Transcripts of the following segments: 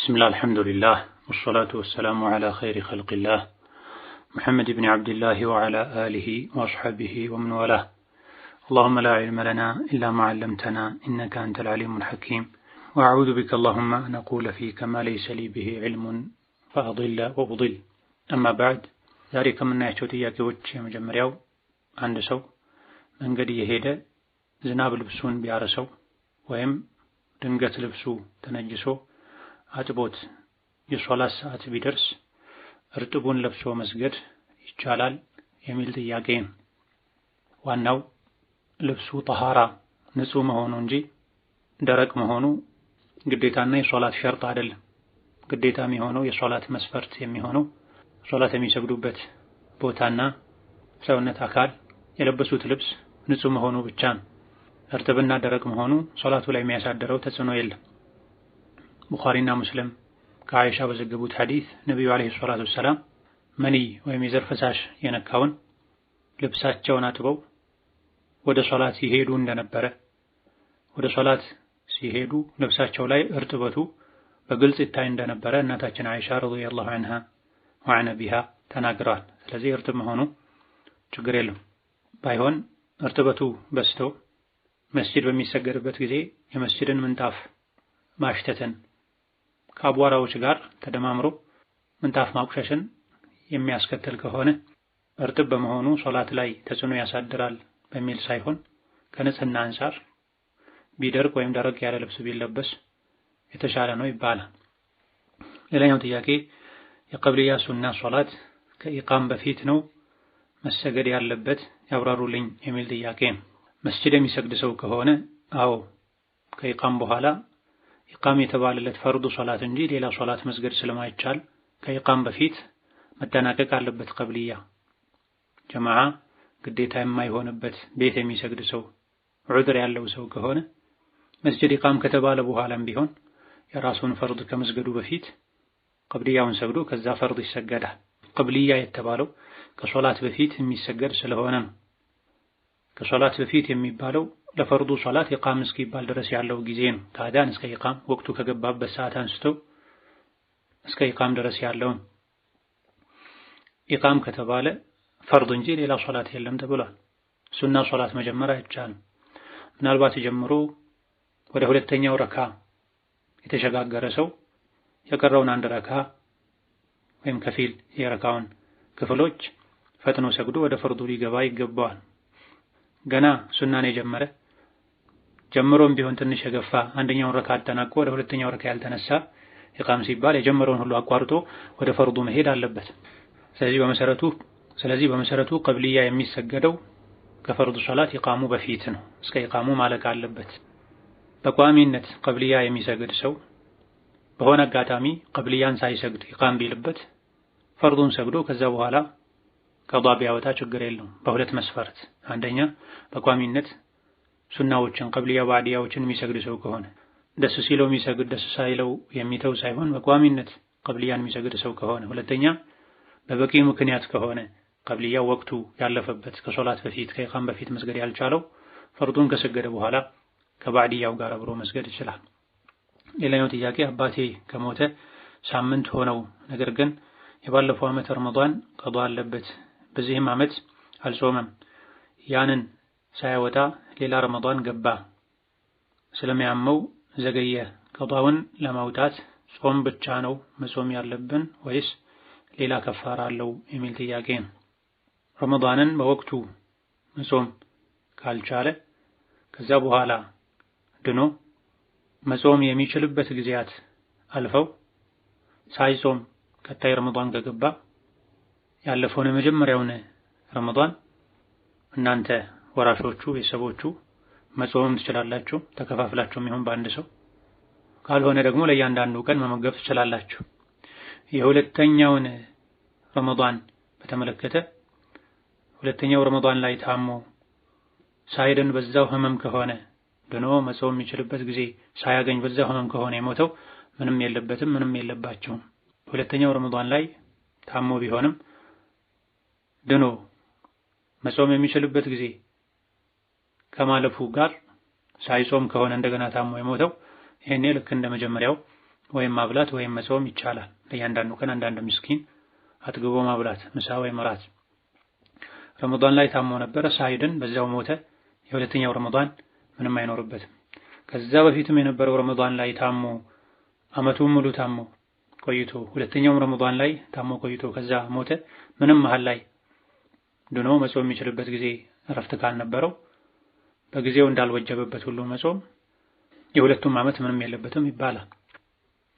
بسم الله الحمد لله والصلاة والسلام على خير خلق الله محمد بن عبد الله وعلى آله وأصحابه ومن والاه اللهم لا علم لنا إلا ما علمتنا إنك أنت العليم الحكيم وأعوذ بك اللهم أن أقول فيك ما ليس لي به علم فأضل وأضل أما بعد ذلك من ناحية ጥያቄዎች የመጀመሪያው አንድ ሰው መንገድ እየሄደ ዝናብ ልብሱን ቢያረሰው ወይም ድንገት ልብሱ ተነጅሶ አጥቦት የሶላት ሰዓት ቢደርስ እርጥቡን ለብሶ መስገድ ይቻላል የሚል ጥያቄ ነው። ዋናው ልብሱ ጠሃራ ንጹህ መሆኑ እንጂ ደረቅ መሆኑ ግዴታና የሶላት ሸርጥ አይደለም። ግዴታ የሚሆነው የሶላት መስፈርት የሚሆነው ሶላት የሚሰግዱበት ቦታና ሰውነት አካል የለበሱት ልብስ ንጹህ መሆኑ ብቻ ነው። እርጥብና ደረቅ መሆኑ ሶላቱ ላይ የሚያሳድረው ተጽዕኖ የለም። ቡኻሪና ሙስሊም ከአይሻ በዘገቡት ሐዲስ ነብዩ አለይሂ ሰላቱ ወሰላም መኒ ወይም የዘር ፈሳሽ የነካውን ልብሳቸውን አጥበው ወደ ሶላት ሲሄዱ እንደነበረ ወደ ሶላት ሲሄዱ ልብሳቸው ላይ እርጥበቱ በግልጽ ይታይ እንደነበረ እናታችን አይሻ ረዲየላሁ ዐንሃ ወዐነ ቢሃ ተናግረዋል። ስለዚህ እርጥብ መሆኑ ችግር የለም። ባይሆን እርጥበቱ በስቶ መስጂድ በሚሰገድበት ጊዜ የመስጂድን ምንጣፍ ማሽተትን ከአቧራዎች ጋር ተደማምሮ ምንጣፍ ማቁሸሽን የሚያስከትል ከሆነ እርጥብ በመሆኑ ሶላት ላይ ተጽዕኖ ያሳድራል በሚል ሳይሆን ከንጽህና አንፃር ቢደርቅ ወይም ደረቅ ያለ ልብስ ቢለበስ የተሻለ ነው ይባላል። ሌላኛው ጥያቄ የቀብልያ ሱና ሶላት ከኢቃም በፊት ነው መሰገድ ያለበት ያብራሩልኝ የሚል ጥያቄ ነው። መስጂድ የሚሰግድ ሰው ከሆነ አዎ ከኢቃም በኋላ ኢቃም የተባለለት ፈርዱ ሶላት እንጂ ሌላ ሶላት መስገድ ስለማይቻል ከኢቃም በፊት መጠናቀቅ አለበት። ቀብልያ ጀማዓ ግዴታ የማይሆንበት ቤት የሚሰግድ ሰው ዑድር ያለው ሰው ከሆነ መስጂድ ኢቃም ከተባለ በኋላም ቢሆን የራሱን ፈርድ ከመስገዱ በፊት ቀብልያውን ሰግዶ ከዛ ፈርድ ይሰገዳል። ቀብልያ የተባለው ከሶላት በፊት የሚሰገድ ስለሆነ ነው። ከሶላት በፊት የሚባለው ለፈርዱ ሶላት ኢቃም እስኪባል ድረስ ያለው ጊዜ ነው። ከአዳን እስከ ኢቃም ወቅቱ ከገባበት ሰዓት አንስቶ እስከ ኢቃም ድረስ ያለው ኢቃም ከተባለ ፈርድ እንጂ ሌላ ሶላት የለም ተብሏል። ሱና ሶላት መጀመር አይቻልም። ምናልባት ጀምሮ ወደ ሁለተኛው ረካ የተሸጋገረ ሰው የቀረውን አንድ ረካ ወይም ከፊል የረካውን ክፍሎች ፈጥኖ ሰግዶ ወደ ፈርዱ ሊገባ ይገባዋል። ገና ሱናን የጀመረ ጀምሮም ቢሆን ትንሽ የገፋ አንደኛውን ረካ አጠናቆ ወደ ሁለተኛው ረካ ያልተነሳ ኢቃም ሲባል የጀመረውን ሁሉ አቋርጦ ወደ ፈርዱ መሄድ አለበት። ስለዚህ በመሰረቱ ቀብልያ የሚሰገደው ከፈርዱ ሶላት ኢቃሙ በፊት ነው። እስከ ኢቃሙ ማለቅ አለበት። በቋሚነት ቀብልያ የሚሰግድ ሰው በሆነ አጋጣሚ ቀብልያን ሳይሰግድ ኢቃም ቢልበት ፈርዱን ሰግዶ ከዛ በኋላ ቀዷ ቢያወጣ ችግር የለውም። በሁለት መስፈርት፣ አንደኛ በቋሚነት ሱናዎችን ቀብልያ ባዕድያዎችን የሚሰግድ ሰው ከሆነ ደስ ሲለው የሚሰግድ ደስ ሳይለው የሚተው ሳይሆን በቋሚነት ቀብልያን የሚሰግድ ሰው ከሆነ፣ ሁለተኛ በበቂ ምክንያት ከሆነ ቀብልያው ወቅቱ ያለፈበት ከሶላት በፊት ከኢቃም በፊት መስገድ ያልቻለው ፈርዱን ከሰገደ በኋላ ከባዕድያው ጋር አብሮ መስገድ ይችላል። ሌላኛው ጥያቄ አባቴ ከሞተ ሳምንት ሆነው ነገር ግን የባለፈው ዓመት ረመዳን ቀዷ አለበት። በዚህም ዓመት አልጾመም። ያንን ሳያወጣ ሌላ ረመዳን ገባ። ስለሚያመው ዘገየ። ቀዷውን ለማውጣት ጾም ብቻ ነው መጾም ያለብን ወይስ ሌላ ከፋራ አለው የሚል ጥያቄ ነው። ረመዳንን በወቅቱ መጾም ካልቻለ ከዛ በኋላ ድኖ መጾም የሚችልበት ጊዜያት አልፈው ሳይጾም ቀጣይ ረመዳን ከገባ ያለፈውን የመጀመሪያውን ረመዳን እናንተ ወራሾቹ ቤተሰቦቹ መጾም ትችላላችሁ። ተከፋፍላችሁም ይሁን በአንድ ሰው፣ ካልሆነ ደግሞ ለእያንዳንዱ ቀን መመገብ ትችላላችሁ። የሁለተኛውን ረመዳን በተመለከተ ሁለተኛው ረመዳን ላይ ታሞ ሳይድን በዛው ህመም ከሆነ ድኖ መጾም የሚችልበት ጊዜ ሳያገኝ በዛው ህመም ከሆነ የሞተው ምንም የለበትም፣ ምንም የለባቸውም። ሁለተኛው ረመዳን ላይ ታሞ ቢሆንም ድኖ መጾም የሚችልበት ጊዜ ከማለፉ ጋር ሳይጾም ከሆነ እንደገና ታሞ የሞተው ይሄኔ ልክ እንደ መጀመሪያው ወይም ማብላት ወይም መጾም ይቻላል። ለእያንዳንዱ ቀን አንዳንድ ምስኪን አጥግቦ ማብላት ምሳ ወይም እራት። ረመዳን ላይ ታሞ ነበረ ሳይድን በዛው ሞተ። የሁለተኛው ረመዳን ምንም አይኖርበትም። ከዛ በፊትም የነበረው ረመዳን ላይ ታሞ አመቱን ሙሉ ታሞ ቆይቶ ሁለተኛው ረመዳን ላይ ታሞ ቆይቶ ከዛ ሞተ። ምንም መሃል ላይ ድኖ መጾም የሚችልበት ጊዜ እረፍት ካልነበረው በጊዜው እንዳልወጀበበት ሁሉ መጾም የሁለቱም አመት ምንም የለበትም ይባላል።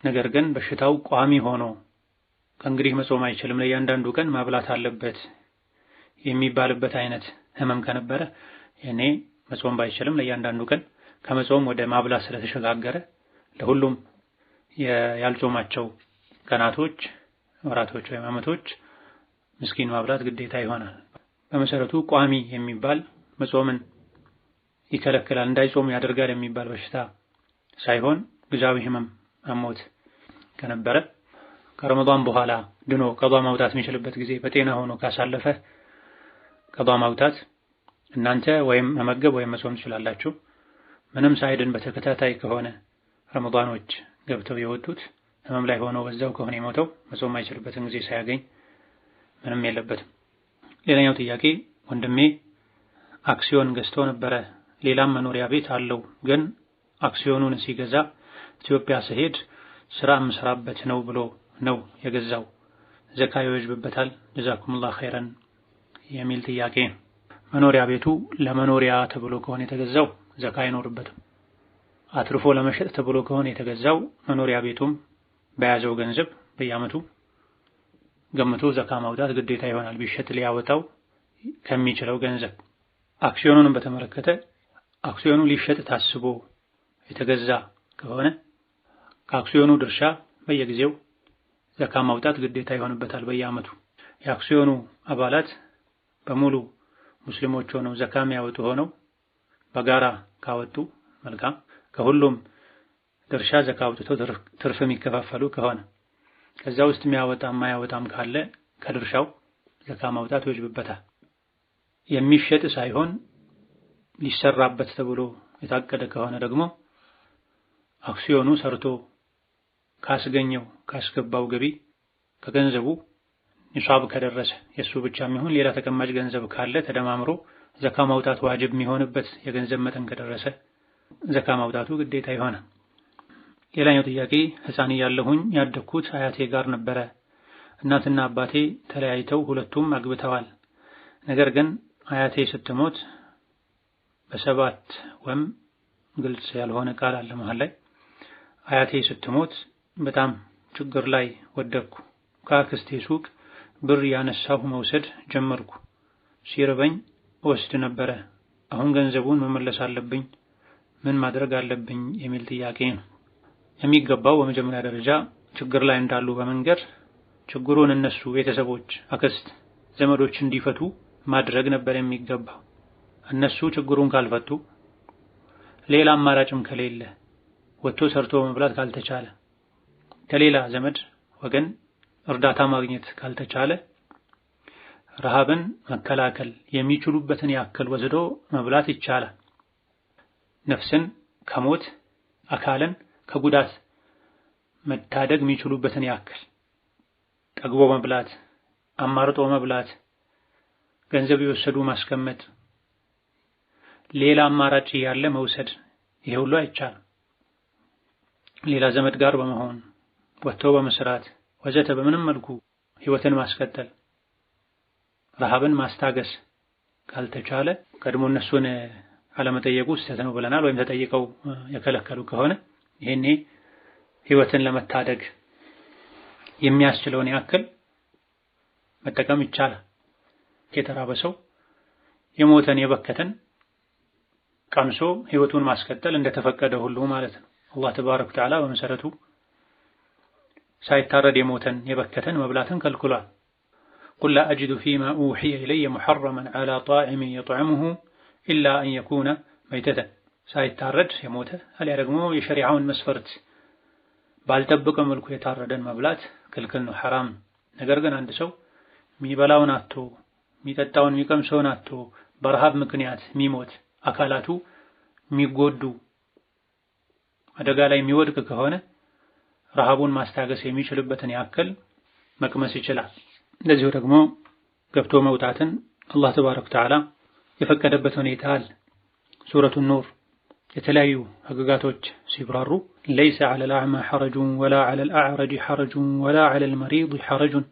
ነገር ግን በሽታው ቋሚ ሆኖ ከእንግዲህ መጾም አይችልም ለእያንዳንዱ ቀን ማብላት አለበት የሚባልበት አይነት ህመም ከነበረ እኔ መጾም ባይችልም ለእያንዳንዱ ቀን ከመጾም ወደ ማብላት ስለተሸጋገረ ለሁሉም ያልጾማቸው ቀናቶች፣ ወራቶች ወይም አመቶች ምስኪን ማብላት ግዴታ ይሆናል። በመሰረቱ ቋሚ የሚባል መጾምን ይከለክላል እንዳይጾም ያደርጋል የሚባል በሽታ ሳይሆን ግዛዊ ህመም አሞት ከነበረ ከረመዳን በኋላ ድኖ ቀዷ ማውጣት የሚችልበት ጊዜ በጤና ሆኖ ካሳለፈ ቀዷ ማውጣት እናንተ ወይም መመገብ ወይም መጾም ትችላላችሁ። ምንም ሳይድን በተከታታይ ከሆነ ረመዳኖች ገብተው የወጡት ህመም ላይ ሆኖ በዛው ከሆነ የሞተው መጾም አይችልበትም ጊዜ ሳያገኝ ምንም የለበትም። ሌላኛው ጥያቄ ወንድሜ አክሲዮን ገዝቶ ነበረ ሌላም መኖሪያ ቤት አለው ግን አክሲዮኑን ሲገዛ ኢትዮጵያ ሲሄድ ስራ መስራበት ነው ብሎ ነው የገዛው ዘካ ይወጅብበታል? ጀዛኩሙላህ ኸይረን የሚል ጥያቄ። መኖሪያ ቤቱ ለመኖሪያ ተብሎ ከሆነ የተገዛው ዘካ አይኖርበትም። አትርፎ ለመሸጥ ተብሎ ከሆነ የተገዛው መኖሪያ ቤቱም በያዘው ገንዘብ በየዓመቱ ገምቶ ዘካ ማውጣት ግዴታ ይሆናል ቢሸጥ ሊያወጣው ከሚችለው ገንዘብ። አክሲዮኑን በተመለከተ አክሲዮኑ ሊሸጥ ታስቦ የተገዛ ከሆነ ከአክሲዮኑ ድርሻ በየጊዜው ዘካ ማውጣት ግዴታ ይሆንበታል በየዓመቱ። የአክሲዮኑ አባላት በሙሉ ሙስሊሞች ሆነው ዘካ የሚያወጡ ሆነው በጋራ ካወጡ መልካም። ከሁሉም ድርሻ ዘካ አውጥተው ትርፍ የሚከፋፈሉ ከሆነ ከዛ ውስጥ የሚያወጣም ማያወጣም ካለ ከድርሻው ዘካ ማውጣት ይወጅብበታል። የሚሸጥ ሳይሆን ሊሰራበት ተብሎ የታቀደ ከሆነ ደግሞ አክሲዮኑ ሰርቶ ካስገኘው ካስገባው ገቢ ከገንዘቡ ኒሳብ ከደረሰ የሱ ብቻ የሚሆን ሌላ ተቀማጭ ገንዘብ ካለ ተደማምሮ ዘካ ማውጣት ዋጅብ የሚሆንበት የገንዘብ መጠን ከደረሰ ዘካ ማውጣቱ ግዴታ ይሆናል። ሌላኛው ጥያቄ ህፃን እያለሁኝ ያደግኩት አያቴ ጋር ነበረ። እናትና አባቴ ተለያይተው ሁለቱም አግብተዋል። ነገር ግን አያቴ ስትሞት በሰባት ወይም ግልጽ ያልሆነ ቃል አለ መሃል ላይ አያቴ ስትሞት በጣም ችግር ላይ ወደቅኩ። ከአክስቴ ሱቅ ብር ያነሳሁ መውሰድ ጀመርኩ። ሲርበኝ ወስድ ነበረ። አሁን ገንዘቡን መመለስ አለብኝ፣ ምን ማድረግ አለብኝ የሚል ጥያቄ ነው። የሚገባው በመጀመሪያ ደረጃ ችግር ላይ እንዳሉ በመንገር ችግሩን እነሱ ቤተሰቦች፣ አክስት፣ ዘመዶች እንዲፈቱ ማድረግ ነበር የሚገባው። እነሱ ችግሩን ካልፈቱ ሌላ አማራጭም ከሌለ ወጥቶ ሰርቶ መብላት ካልተቻለ ከሌላ ዘመድ ወገን እርዳታ ማግኘት ካልተቻለ ረሃብን መከላከል የሚችሉበትን ያክል ወስዶ መብላት ይቻላል። ነፍስን ከሞት አካልን ከጉዳት መታደግ የሚችሉበትን ያክል ጠግቦ መብላት፣ አማርጦ መብላት፣ ገንዘብ የወሰዱ ማስቀመጥ፣ ሌላ አማራጭ ያለ መውሰድ ይሄ ሁሉ አይቻልም። ሌላ ዘመድ ጋር በመሆን ወጥቶ በመስራት ወዘተ በምንም መልኩ ህይወትን ማስቀጠል ረሃብን ማስታገስ ካልተቻለ ቀድሞ እነሱን አለመጠየቁ ስህተት ነው ብለናል። ወይም ተጠይቀው የከለከሉ ከሆነ ይሄኔ ህይወትን ለመታደግ የሚያስችለውን ያክል መጠቀም ይቻላል። የተራበ ሰው የሞተን የበከተን ቀምሶ ህይወቱን ማስቀጠል እንደተፈቀደ ሁሉ ማለት ነው። አላህ ተባረከ ወተዓላ በመሰረቱ ሳይታረድ የሞተን የበከተን መብላትን ከልክሏል። ቁል ላ አጅዱ ፊማ ኡሒየ ኢለየ ሙሐረመን ዐላ ጣዒሚን የጥዕሙሁ ኢላ አን የኩነ መይተተን። ሳይታረድ የሞተ አሊያ ደግሞ የሸሪዓውን መስፈርት ባልጠበቀ መልኩ የታረደን መብላት ክልክል ነው፣ ሐራም። ነገር ግን አንድ ሰው የሚበላውን አጥቶ የሚጠጣውን የሚቀምሰውን አጥቶ በረሃብ ምክንያት የሚሞት አካላቱ የሚጎዱ አደጋ ላይ የሚወድቅ ከሆነ ረሃቡን ማስታገስ የሚችልበትን ያክል መቅመስ ይችላል። እንደዚሁ ደግሞ ገብቶ መውጣትን አላህ ተባረከ ወተዓላ የፈቀደበት ሁኔታ አለ። ሱረቱ ኑር የተለያዩ ህግጋቶች ሲብራሩ ለይሰ ዐለል አዕማ ሐረጁን ወላ ዐለል አዕረጅ ሐረጁን ወላ ዐለል መሪድ ሐረጁን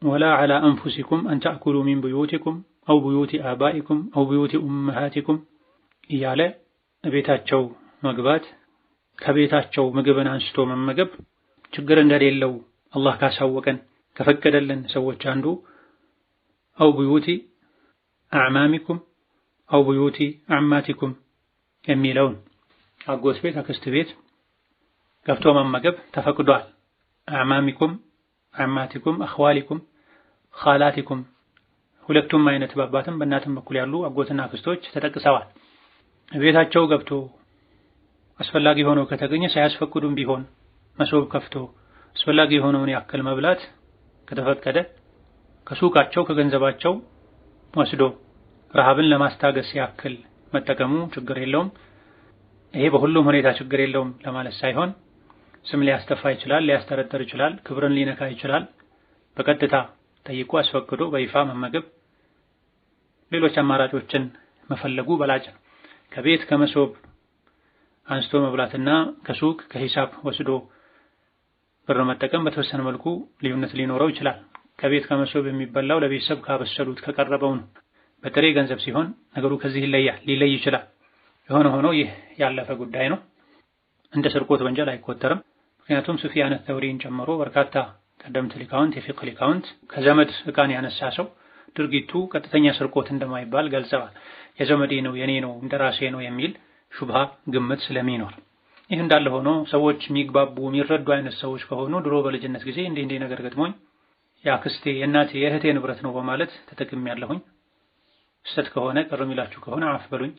ወላ ዐላ አንፉሲኩም አን ተእኩሉ ሚን ቡዩቲኩም አው ቡዩቲ አባኢኩም አው ቡዩቲ ኡመሃቲኩም እያለ ቤታቸው መግባት ከቤታቸው ምግብን አንስቶ መመገብ ችግር እንደሌለው አላህ ካሳወቀን ከፈቀደልን ሰዎች አንዱ አው ቡዩቲ አዕማሚኩም አው ቡዩቲ አዕማቲኩም የሚለውን አጎት ቤት አክስት ቤት ገብቶ መመገብ ተፈቅዷል። አዕማሚኩም አዕማቲኩም አኽዋሊኩም ኻላቲኩም ሁለቱም አይነት በአባትም በእናትም በኩል ያሉ አጎትና አክስቶች ተጠቅሰዋል። ቤታቸው ገብቶ አስፈላጊ ሆኖ ከተገኘ ሳያስፈቅዱም ቢሆን መሶብ ከፍቶ አስፈላጊ የሆነውን ያክል መብላት ከተፈቀደ ከሱቃቸው ከገንዘባቸው ወስዶ ረሃብን ለማስታገስ ያክል መጠቀሙ ችግር የለውም። ይሄ በሁሉም ሁኔታ ችግር የለውም ለማለት ሳይሆን ስም ሊያስተፋ ይችላል፣ ሊያስተረጥር ይችላል፣ ክብርን ሊነካ ይችላል። በቀጥታ ጠይቆ አስፈቅዶ በይፋ መመገብ ሌሎች አማራጮችን መፈለጉ በላጭ ነው። ከቤት ከመሶብ አንስቶ መብላትና ከሱቅ ከሂሳብ ወስዶ ብር መጠቀም በተወሰነ መልኩ ልዩነት ሊኖረው ይችላል። ከቤት ከመሶብ የሚበላው ለቤተሰብ ካበሰሉት ከቀረበው ነው። በጥሬ ገንዘብ ሲሆን ነገሩ ከዚህ ሊለይ ይችላል። የሆነ ሆኖ ይህ ያለፈ ጉዳይ ነው። እንደ ስርቆት ወንጀል አይቆጠርም። ምክንያቱም ሱፊያን ተውሪን ጨምሮ በርካታ ቀደምት ሊቃውንት የፊቅህ ሊቃውንት ከዘመድ ዕቃን ያነሳ ሰው ድርጊቱ ቀጥተኛ ስርቆት እንደማይባል ገልጸዋል። የዘመዴ ነው የኔ ነው እንደራሴ ነው የሚል ሹብሃ ግምት ስለሚኖር ይህ እንዳለ ሆኖ ሰዎች የሚግባቡ የሚረዱ አይነት ሰዎች ከሆኑ ድሮ በልጅነት ጊዜ እንዲህ ነገር ገጥሞኝ የአክስቴ የእናቴ የእህቴ ንብረት ነው በማለት ተጠቅሜያለሁኝ፣ ስህተት ከሆነ ቅር የሚላችሁ ከሆነ አፍ በሉኝ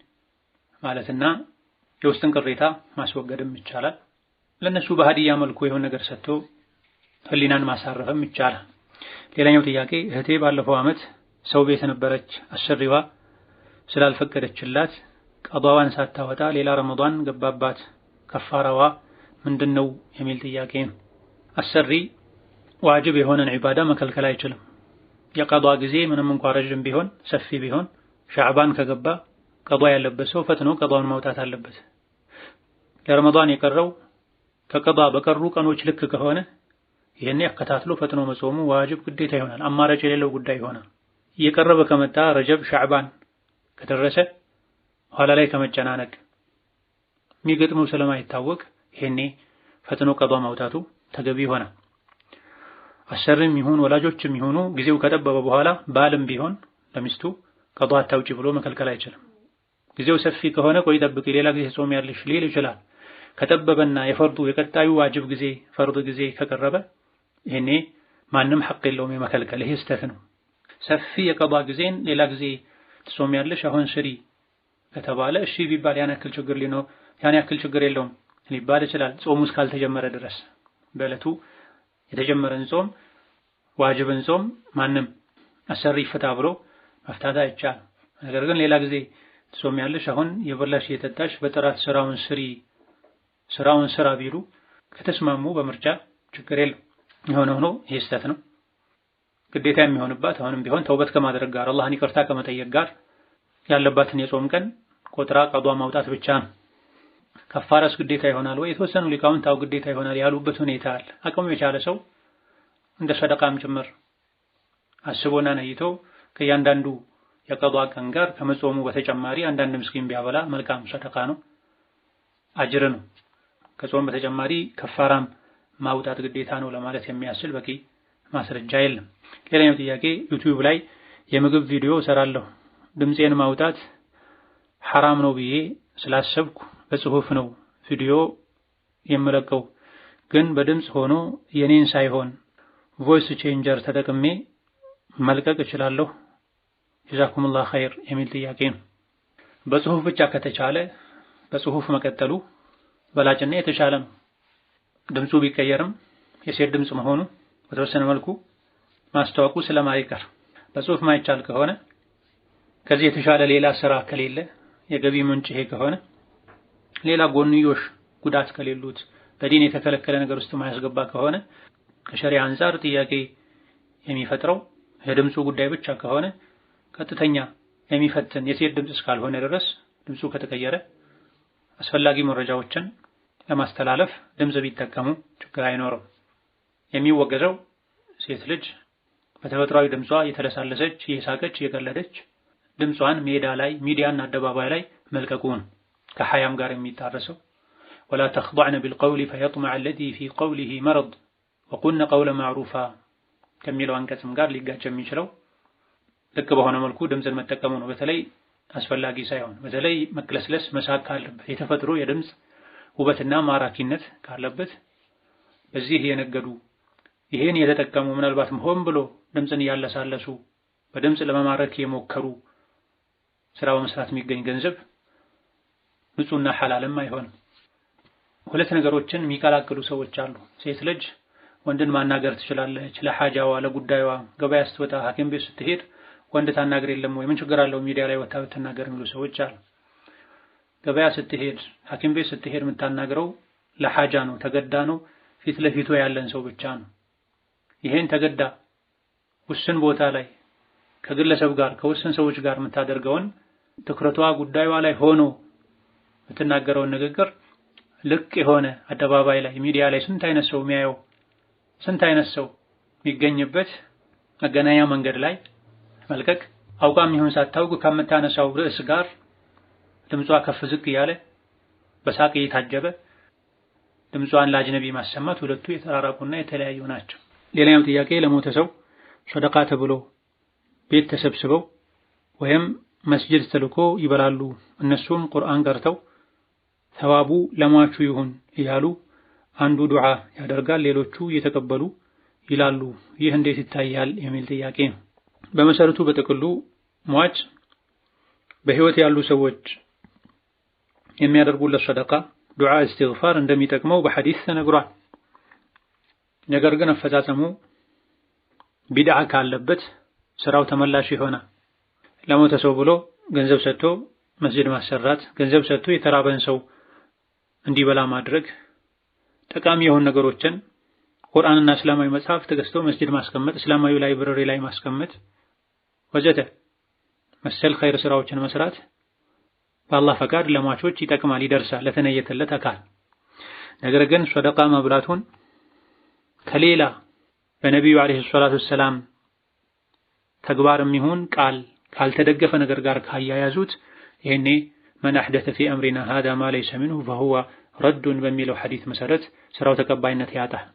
ማለትና የውስጥን ቅሬታ ማስወገድም ይቻላል። ለነሱ በሀዲያ መልኩ የሆነ ነገር ሰጥቶ ህሊናን ማሳረፍም ይቻላል። ሌላኛው ጥያቄ እህቴ ባለፈው ዓመት ሰው ቤት ነበረች። አሰሪዋ ስላልፈቀደችላት ቀዷዋን ሳታወጣ ሌላ ረመዷን ገባባት። ከፋራዋ ምንድነው የሚል ጥያቄ ነው። አሰሪ ዋጅብ የሆነን ዒባዳ መከልከል አይችልም። የቀዷ ጊዜ ምንም እንኳን ረጅም ቢሆን ሰፊ ቢሆን ሻዕባን ከገባ ቀዷ ያለበት ሰው ፈጥኖ ቀዷውን ማውጣት አለበት። ለረመዷን የቀረው ከቀዷ በቀሩ ቀኖች ልክ ከሆነ ይሄን ያከታትሎ ፈጥኖ መጾሙ ዋጅብ ግዴታ ይሆናል። አማራጭ የሌለው ጉዳይ ይሆናል። እየቀረበ ከመጣ ረጀብ ሻዕባን ከደረሰ ኋላ ላይ ከመጨናነቅ የሚገጥመው ስለማይታወቅ ይሄኔ ፈጥኖ ቀዷ ማውጣቱ ተገቢ ይሆናል። አሰሪም ይሁን ወላጆችም ይሁኑ ጊዜው ከጠበበ በኋላ ባልም ቢሆን ለሚስቱ ቀዷ አታውጪ ብሎ መከልከል አይችልም። ጊዜው ሰፊ ከሆነ ቆይ ጠብቂ ሌላ ጊዜ ጾም ያለሽ ሊል ይችላል። ከጠበበና የፈርዱ የቀጣዩ ዋጅብ ጊዜ ፈርድ ጊዜ ከቀረበ ይሄኔ ማንም ሐቅ የለውም የመከልከል። ይሄ ስህተት ነው። ሰፊ የቀዷ ጊዜን ሌላ ጊዜ ጾም ያለሽ አሁን ስሪ ከተባለ እሺ ቢባል ያን ያክል ችግር የለውም ሊባል ይችላል። ጾሙ እስካልተጀመረ ድረስ በዕለቱ የተጀመረን ጾም ዋጅብን ጾም ማንም አሰሪ ፍታ ብሎ መፍታት አይቻልም። ነገር ግን ሌላ ጊዜ ጾም ያለሽ አሁን የበላሽ የጠጣሽ በጥራት ስራውን ስራ ቢሉ ከተስማሙ በምርጫ ችግር የለም። የሆነ ሆኖ ይሄ ስህተት ነው። ግዴታ የሚሆንባት አሁንም ቢሆን ተውበት ከማድረግ ጋር አላህን ይቅርታ ከመጠየቅ ጋር ያለባትን የጾም ቀን ቆጥራ ቀዷ ማውጣት ብቻ ነው። ከፋራስ ግዴታ ይሆናል ወይ? የተወሰኑ ሊቃውንት ታው ግዴታ ይሆናል ያሉበት ሁኔታ አለ። አቅሙ የቻለ ሰው እንደ ሰደቃም ጭምር አስቦና ነይቶ ከእያንዳንዱ የቀዷ ቀን ጋር ከመጾሙ በተጨማሪ አንዳንድ ምስኪን ቢያበላ መልካም ሰደቃ ነው፣ አጅር ነው። ከጾም በተጨማሪ ከፋራም ማውጣት ግዴታ ነው ለማለት የሚያስችል በቂ ማስረጃ የለም። ሌላኛው ጥያቄ ዩቲዩብ ላይ የምግብ ቪዲዮ እሰራለሁ። ድምጼን ማውጣት ሐራም ነው ብዬ ስላሰብኩ በጽሁፍ ነው ቪዲዮ የምለቀው፣ ግን በድምጽ ሆኖ የኔን ሳይሆን ቮይስ ቼንጀር ተጠቅሜ መልቀቅ እችላለሁ? ጀዛኩሙላህ ኸይር የሚል ጥያቄ ነው። በጽሁፍ ብቻ ከተቻለ በጽሁፍ መቀጠሉ በላጭና የተሻለ ነው። ድምጹ ቢቀየርም የሴት ድምጽ መሆኑ በተወሰነ መልኩ ማስተዋወቁ ስለማይቀር በጽሁፍ ማይቻል ከሆነ ከዚህ የተሻለ ሌላ ስራ ከሌለ የገቢ ምንጭ ይሄ ከሆነ ሌላ ጎንዮሽ ጉዳት ከሌሉት በዲን የተከለከለ ነገር ውስጥ ማያስገባ ከሆነ ከሸሪዓ አንፃር ጥያቄ የሚፈጥረው የድምፁ ጉዳይ ብቻ ከሆነ ቀጥተኛ የሚፈትን የሴት ድምፅ እስካልሆነ ድረስ ድምፁ ከተቀየረ አስፈላጊ መረጃዎችን ለማስተላለፍ ድምፅ ቢጠቀሙ ችግር አይኖርም። የሚወገዘው ሴት ልጅ በተፈጥሯዊ ድምጿ የተለሳለሰች የሳቀች የቀለደች ድምጿን ሜዳ ላይ ሚዲያና አደባባይ ላይ መልቀቁን ከሐያም ጋር የሚጣረሰው ወላ ተኽضዕነ ቢልቀውሊ ፈየጥመዐ አለዚ ፊ ቀውሊሂ መረድ ወቁልነ ቀውለን መዕሩፋ ከሚለው አንቀጽም ጋር ሊጋጭ የሚችለው ልክ በሆነ መልኩ ድምፅን መጠቀሙ ነው። በተለይ አስፈላጊ ሳይሆን በተለይ መቅለስለስ መሳቅ ካለበት የተፈጥሮ የድምፅ ውበትና ማራኪነት ካለበት በዚህ የነገዱ ይሄን የተጠቀሙ ምናልባትም ሆን ብሎ ድምፅን እያለሳለሱ በድምፅ ለመማረክ የሞከሩ ስራ በመስራት የሚገኝ ገንዘብ ንጹህና ሐላልም አይሆንም። ሁለት ነገሮችን የሚቀላቅሉ ሰዎች አሉ። ሴት ልጅ ወንድን ማናገር ትችላለች፣ ለሐጃዋ ለጉዳዩዋ ገበያ ስትወጣ ሐኪም ቤት ስትሄድ ወንድ ታናገር የለም ወይ ምን ችግር አለው ሚዲያ ላይ ወጣ ብትናገር የሚሉ ሰዎች አሉ። ገበያ ስትሄድ ሐኪም ቤት ስትሄድ የምታናገረው ለሐጃ ነው፣ ተገዳ ነው፣ ፊት ለፊቱ ያለን ሰው ብቻ ነው። ይሄን ተገዳ ውስን ቦታ ላይ ከግለሰብ ጋር ከውስን ሰዎች ጋር የምታደርገውን ትኩረቷ ጉዳዩዋ ላይ ሆኖ የምትናገረውን ንግግር ልቅ የሆነ አደባባይ ላይ ሚዲያ ላይ ስንት አይነት ሰው የሚያየው ስንት አይነት ሰው የሚገኝበት መገናኛ መንገድ ላይ መልቀቅ አውቃም ይሁን ሳታውቅ ከምታነሳው ርዕስ ጋር ድምጿ ከፍ ዝቅ እያለ በሳቅ የታጀበ ድምጿን ለአጅነቢ ማሰማት ሁለቱ የተራራቁና የተለያዩ ናቸው። ሌላኛው ጥያቄ ለሞተ ሰው ሰደቃ ተብሎ ቤት ተሰብስበው ወይም መስጂድ ተልኮ ይበላሉ። እነሱም ቁርአን ቀርተው ተዋቡ ለሟቹ ይሁን እያሉ አንዱ ዱዓ ያደርጋል፣ ሌሎቹ እየተቀበሉ ይላሉ። ይህ እንዴት ይታያል የሚል ጥያቄ ነው። በመሰረቱ በጥቅሉ ሟች በህይወት ያሉ ሰዎች የሚያደርጉለት ሰደቃ ዱዓ እስትግፋር እንደሚጠቅመው በሐዲስ ተነግሯል። ነገር ግን አፈጻጸሙ ቢድዓ ካለበት ስራው ተመላሽ ይሆናል። ለሞተ ሰው ብሎ ገንዘብ ሰጥቶ መስጂድ ማሰራት፣ ገንዘብ ሰጥቶ የተራበን ሰው እንዲበላ ማድረግ፣ ጠቃሚ የሆኑ ነገሮችን ቁርአንና እስላማዊ መጽሐፍ ተገዝቶ መስጂድ ማስቀመጥ፣ እስላማዊ ላይብረሪ ላይ ማስቀመጥ ወዘተ መሰል ኸይር ስራዎችን መስራት በአላህ ፈቃድ ለሟቾች ይጠቅማል፣ ይደርሳል ለተነየተለት አካል። ነገር ግን ሰደቃ መብላቱን ከሌላ በነቢዩ አለይሂ ሰላቱ ወሰላም ተግባርም ይሁን ቃል ካልተደገፈ ነገር ጋር ካያያዙት ይሄኔ መን አሕደተ ፊ አምሪና ሃዛ ማ ለይሰ ሚንሁ ፈሁወ ረዱን በሚለው ሐዲስ መሰረት ስራው ተቀባይነት ያጣል።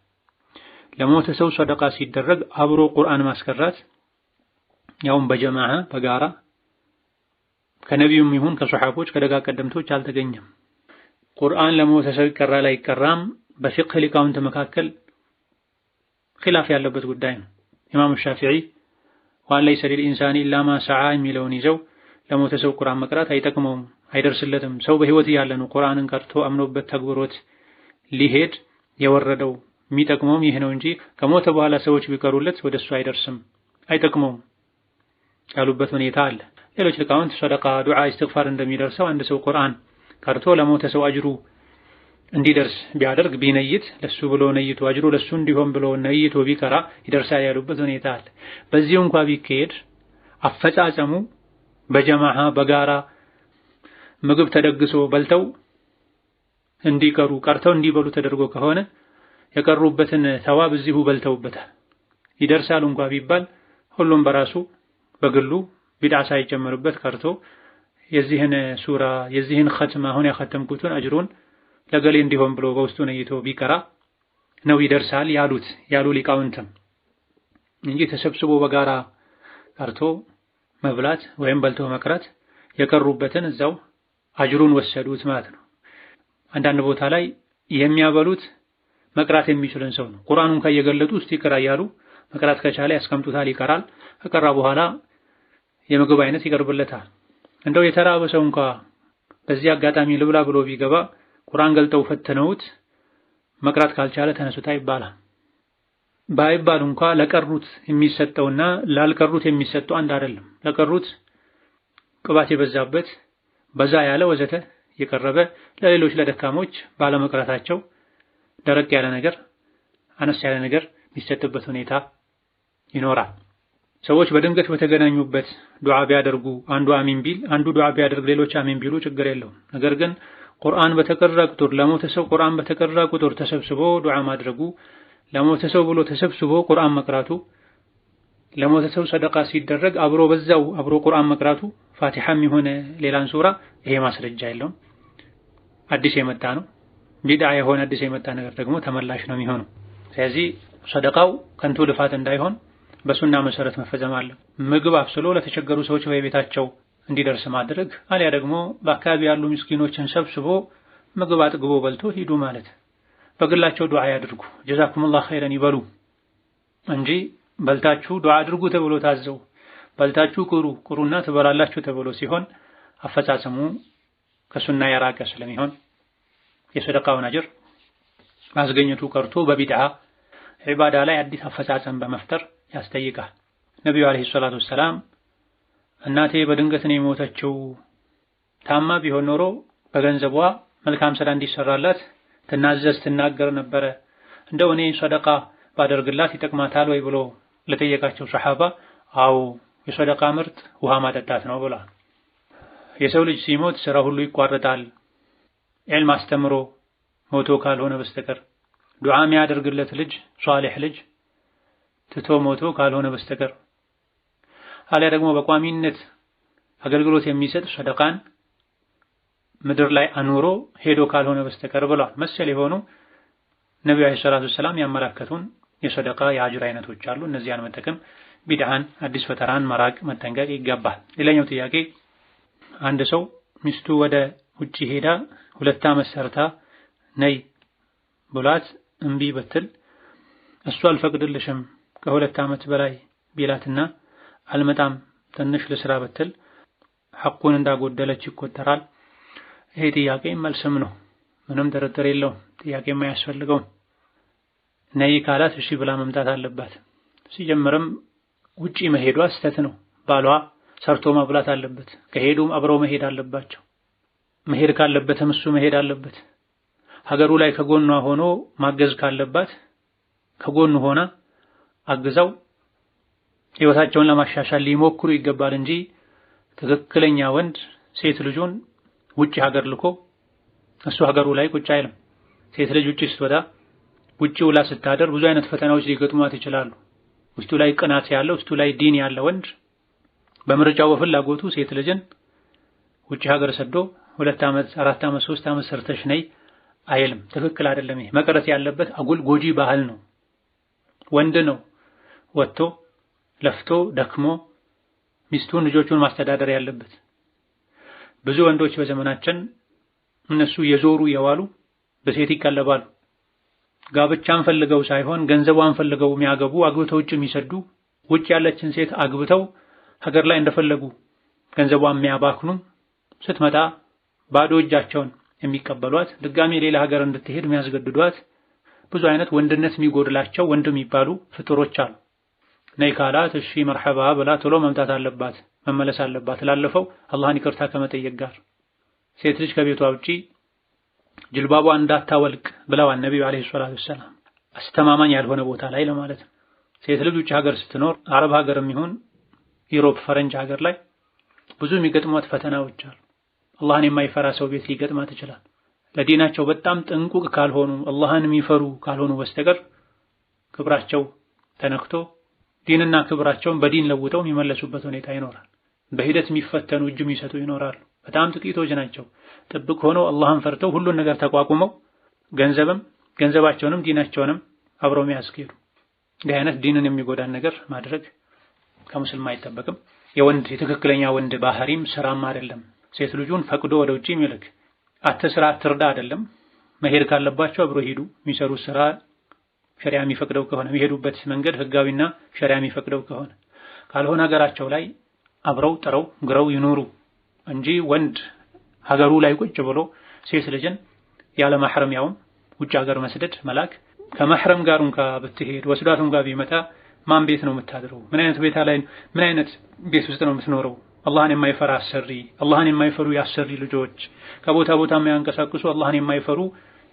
ለሞተ ሰው ሰደቃ ሲደረግ አብሮ ቁርአን ማስቀራት ያውም በጀማዓ በጋራ ከነቢዩም ይሁን ከሱሐቦች ከደጋ ቀደምቶች አልተገኘም። ቁርአን ለሞተ ሰው ይቀራል አይቀራም በፊቅህ ሊቃውንት መካከል ኺላፍ ያለበት ጉዳይ ነው። ኢማሙ ሻፊዒ ወአን ለይሰ ሊልኢንሳኒ ኢላ ማ ሰዓ የሚለውን ይዘው ለሞተ ሰው ቁርአን መቅራት አይጠቅመውም፣ አይደርስለትም። ሰው በህይወት ያለ ነው ቁርአንን ቀርቶ አምኖበት ተግብሮት ሊሄድ የወረደው የሚጠቅመውም ይህ ነው እንጂ ከሞተ በኋላ ሰዎች ቢቀሩለት ወደሱ አይደርስም፣ አይጠቅመውም ያሉበት ሁኔታ አለ። ሌሎች ሊቃውንት ሰደቃ፣ ዱዓ፣ ኢስቲግፋር እንደሚደርሰው አንድ ሰው ቁርአን ቀርቶ ለሞተ ሰው አጅሩ እንዲደርስ ቢያደርግ ቢነይት ለሱ ብሎ ነይቶ አጅሩ ለሱ እንዲሆን ብሎ ነይቶ ቢቀራ ይደርሳል ያሉበት ሁኔታ አለ። በዚሁ እንኳን ቢካሄድ አፈጻጸሙ በጀማዓ በጋራ ምግብ ተደግሶ በልተው እንዲቀሩ ቀርተው እንዲበሉ ተደርጎ ከሆነ የቀሩበትን ተዋብ እዚሁ በልተውበታል። ይደርሳል እንኳን ቢባል ሁሉም በራሱ በግሉ ቢድዓ ሳይጨመርበት ቀርቶ የዚህን ሱራ የዚህን ختም አሁን ያختምኩትን አጅሩን ለገሌ እንዲሆን ብሎ በውስጡ ነይቶ ቢቀራ ነው ይደርሳል ያሉ ሊቃውንትም እንጂ ተሰብስቦ በጋራ ቀርቶ መብላት ወይም በልቶ መቅረት የቀሩበትን እዛው አጅሩን ወሰዱት ማለት ነው። አንዳንድ ቦታ ላይ የሚያበሉት መቅራት የሚችልን ሰው ነው። ቁርአኑን ከየገለጡ እስቲ ይቀራ ያሉ መቅራት ከቻለ ያስቀምጡታል፣ ይቀራል። ከቀራ በኋላ የምግብ አይነት ይቀርብለታል። እንደው የተራበ ሰው እንኳን በዚህ አጋጣሚ ልብላ ብሎ ቢገባ ቁርአን ገልጠው ፈተነውት መቅራት ካልቻለ ተነሱታ ይባላል። ባይባል እንኳን ለቀሩት የሚሰጠውና ላልቀሩት የሚሰጠው አንድ አይደለም። ለቀሩት ቅባት የበዛበት በዛ ያለ ወዘተ የቀረበ ለሌሎች ለደካሞች ባለመቅራታቸው ደረቅ ያለ ነገር አነስ ያለ ነገር የሚሰጥበት ሁኔታ ይኖራል። ሰዎች በድንገት በተገናኙበት ዱዓ ቢያደርጉ አንዱ አሚን ቢል አንዱ ዱዓ ቢያደርግ ሌሎች አሚን ቢሉ ችግር የለውም። ነገር ግን ቁርአን በተቀራ ቁጥር ለሞተ ሰው ቁርአን በተቀራ ቁጥር ተሰብስቦ ዱዓ ማድረጉ፣ ለሞተ ሰው ብሎ ተሰብስቦ ቁርአን መቅራቱ፣ ለሞተ ሰው ሰደቃ ሲደረግ አብሮ በዛው አብሮ ቁርአን መቅራቱ ፋቲሐም የሆነ ሌላን ሱራ ይሄ ማስረጃ የለውም። አዲስ የመጣ ነው። ቢድዓ የሆነ አዲስ የመጣ ነገር ደግሞ ተመላሽ ነው የሚሆነው። ስለዚህ ሰደቃው ከንቱ ልፋት እንዳይሆን በሱና መሰረት መፈጸም አለ። ምግብ አብስሎ ለተቸገሩ ሰዎች በቤታቸው እንዲደርስ ማድረግ፣ አሊያ ደግሞ በአካባቢ ያሉ ምስኪኖችን ሰብስቦ ምግብ አጥግቦ በልቶ ሂዱ ማለት። በግላቸው ዱዓ ያድርጉ፣ ጀዛኩሙላህ ኸይረን ይበሉ እንጂ በልታችሁ ዱዓ አድርጉ ተብሎ ታዘው በልታችሁ ቁሩና ትበላላችሁ ተብሎ ሲሆን አፈጻጸሙ ከሱና የራቀ ስለሚሆን የሰደቃውን አጅር ማስገኘቱ ቀርቶ በቢድዓ ዒባዳ ላይ አዲስ አፈጻጸም በመፍጠር ያስጠይቃል። ነቢዩ አለይሂ ሰላቱ ወሰላም እናቴ በድንገት ነው የሞተችው፣ ታማ ቢሆን ኖሮ በገንዘቧ መልካም ስራ እንዲሰራላት ትናዘዝ ትናገር ነበረ፣ እንደው እኔ ሰደቃ ባደርግላት ይጠቅማታል ወይ ብሎ ለጠየቃቸው ሰሐባ አዎ የሰደቃ ምርጥ ውሃ ማጠጣት ነው ብሏል። የሰው ልጅ ሲሞት ስራ ሁሉ ይቋረጣል። ዒልም አስተምሮ ሞቶ ካልሆነ በስተቀር ዱዓ የሚያደርግለት ልጅ ሷሊህ ልጅ ትቶ ሞቶ ካልሆነ በስተቀር አሊያ ደግሞ በቋሚነት አገልግሎት የሚሰጥ ሰደቃን ምድር ላይ አኑሮ ሄዶ ካልሆነ በስተቀር ብሏል። መሰል የሆኑ ነብዩ አለይሂ ሰላቱ ወሰላም ያመላከቱን የሰደቃ የአጅር አይነቶች አሉ። እነዚያን መጠቀም ቢድዓን አዲስ ፈጠራን መራቅ መጠንቀቅ ይገባል። ሌላኛው ጥያቄ አንድ ሰው ሚስቱ ወደ ውጪ ሄዳ 2 ዓመት ሰርታ ነይ ብሏት እምቢ ብትል እሱ አልፈቅድልሽም ከ2 ዓመት በላይ ቢላትና አልመጣም ትንሽ ልስራ ብትል ሐቁን እንዳጎደለች ይቆጠራል? ይሄ ጥያቄ መልስም ነው፣ ምንም ጥርጥር የለውም። ጥያቄም አያስፈልገውም። ነይ ካላት እሺ ብላ መምጣት አለባት። ሲጀምርም ውጪ መሄዷ ስተት ነው። ባሏ ሰርቶ ማብላት አለበት። ከሄዱም አብረው መሄድ አለባቸው። መሄድ ካለበትም እሱ መሄድ አለበት። ሀገሩ ላይ ከጎኗ ሆኖ ማገዝ ካለባት ከጎኑ ሆና አግዛው ሕይወታቸውን ለማሻሻል ሊሞክሩ ይገባል እንጂ ትክክለኛ ወንድ ሴት ልጁን ውጪ ሀገር ልኮ እሱ ሀገሩ ላይ ቁጭ አይልም። ሴት ልጅ ውጪ ስትወጣ ውጪ ውላ ስታደር ብዙ አይነት ፈተናዎች ሊገጥሟት ይችላሉ። ውስጡ ላይ ቅናት ያለው ውስጡ ላይ ዲን ያለው ወንድ በምርጫው በፍላጎቱ ሴት ልጅን ውጪ ሀገር ሰዶ 2 ዓመት 4 ዓመት 3 ዓመት ሰርተሽ ነይ አይልም። ትክክል አይደለም። ይሄ መቅረት ያለበት አጉል ጎጂ ባህል ነው። ወንድ ነው ወጥቶ ለፍቶ ደክሞ ሚስቱን ልጆቹን ማስተዳደር ያለበት። ብዙ ወንዶች በዘመናችን እነሱ የዞሩ የዋሉ በሴት ይቀለባሉ። ጋብቻን ፈልገው ሳይሆን ገንዘቧን ፈልገው የሚያገቡ አግብተው ውጭ የሚሰዱ ውጭ ያለችን ሴት አግብተው ሀገር ላይ እንደፈለጉ ገንዘቧን የሚያባክኑ ስትመጣ ባዶ እጃቸውን የሚቀበሏት ድጋሚ ሌላ ሀገር እንድትሄድ የሚያስገድዷት ብዙ አይነት ወንድነት የሚጎድላቸው ወንድ የሚባሉ ፍጡሮች አሉ። ነይ ካላት እሺ መርሐባ ብላ ቶሎ መምጣት አለባት፣ መመለስ አለባት። ላለፈው አላህን ይቅርታ ከመጠየቅ ጋር ሴት ልጅ ከቤቷ ውጪ ጅልባቧ እንዳታወልቅ ብለዋል ነብዩ አለይሂ ሰላቱ ወሰላም። አስተማማኝ ያልሆነ ቦታ ላይ ለማለት ነው። ሴት ልጅ ውጪ ሀገር ስትኖር አረብ ሀገርም ይሁን ዩሮፕ ፈረንጅ ሀገር ላይ ብዙ የሚገጥሟት ፈተናዎች አሉ። አላህን የማይፈራ ሰው ቤት ሊገጥማት ይችላል። ለዲናቸው በጣም ጥንቁቅ ካልሆኑ አላህን የሚፈሩ ካልሆኑ በስተቀር ክብራቸው ተነክቶ ዲንና ክብራቸውን በዲን ለውጠው የሚመለሱበት ሁኔታ ይኖራል። በሂደት የሚፈተኑ እጅ የሚሰጡ ይኖራሉ። በጣም ጥቂቶች ናቸው ጥብቅ ሆነው አላህን ፈርተው ሁሉን ነገር ተቋቁመው ገንዘባቸውንም ዲናቸውንም አብረው የሚያስኬዱ። እንዲህ አይነት ዲንን የሚጎዳን ነገር ማድረግ ከሙስሊም አይጠበቅም። የወንድ የትክክለኛ ወንድ ባህሪም ስራም አይደለም። ሴት ልጁን ፈቅዶ ወደ ውጪ የሚልክ አትስራ አትርዳ አይደለም። መሄድ ካለባቸው አብሮ ሄዱ። የሚሰሩት ስራ ሸሪዓ የሚፈቅደው ከሆነ የሚሄዱበት መንገድ ህጋዊና ሸሪዓ የሚፈቅደው ከሆነ ካልሆነ ሀገራቸው ላይ አብረው ጥረው ግረው ይኖሩ እንጂ ወንድ ሀገሩ ላይ ቁጭ ብሎ ሴት ልጅን ያለ ማህረም ያውም ውጭ ሀገር መስደድ መላክ ከማህረም ጋር እንኳን ብትሄድ ወስዷትም ጋር ቢመጣ ማን ቤት ነው የምታድረው? ምን አይነት ቤት ውስጥ ነው የምትኖረው? አላህን የማይፈራ አሰሪ፣ አላህን የማይፈሩ ያሰሪ ልጆች፣ ከቦታ ቦታ የሚያንቀሳቅሱ አላህን የማይፈሩ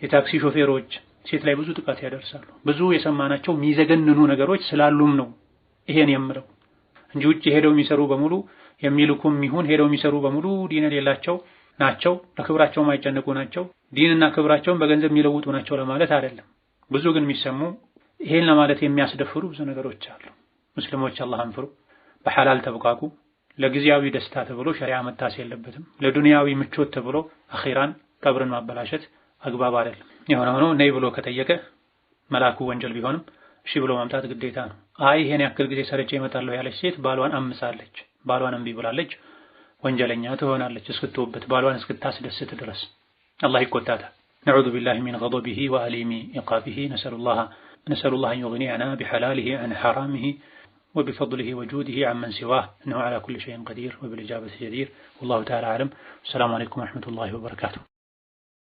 የታክሲ ሾፌሮች፣ ሴት ላይ ብዙ ጥቃት ያደርሳሉ። ብዙ የሰማናቸው የሚዘገንኑ ነገሮች ስላሉም ነው ይሄን የምለው እንጂ ውጭ ሄደው የሚሰሩ በሙሉ የሚልኩም ይሁን ሄደው የሚሰሩ በሙሉ ዲን የሌላቸው ናቸው፣ ለክብራቸው የማይጨነቁ ናቸው፣ ዲንና ክብራቸውን በገንዘብ የሚለውጡ ናቸው ለማለት አይደለም። ብዙ ግን የሚሰሙ ይሄን ለማለት የሚያስደፍሩ ብዙ ነገሮች አሉ። ሙስሊሞች አላህን ፍሩ፣ በሐላል ተብቃቁ። ለጊዜያዊ ደስታ ተብሎ ሸሪዓ መጣስ የለበትም። ለዱንያዊ ምቾት ተብሎ አኺራን ቀብርን ማበላሸት አግባብ አይደለም። የሆነ ሆኖ ነይ ብሎ ከጠየቀ መላኩ ወንጀል ቢሆንም እሺ ብሎ ማምጣት ግዴታ ነው። አይ ይሄን ያክል ጊዜ ሰርቼ እመጣለሁ ያለች ሴት ባሏን አምሳለች፣ ባሏን እምቢ ብላለች፣ ወንጀለኛ ትሆናለች እስክትወበት ባሏን እስክታስደስት ድረስ አላህ ይቆጣታል። ነዑዙ ቢላሂ ሚን ገضቢሂ ወአሊሚ ኢቃቢሂ ነስአሉላህ أن يغنينا بحلاله عن حرامه وبفضله وجوده عمن سواه إنه على كل شيء قدير وبالإجابة جدير والله تعالى أعلم. السلام عليكم ورحمة الله وبركاته.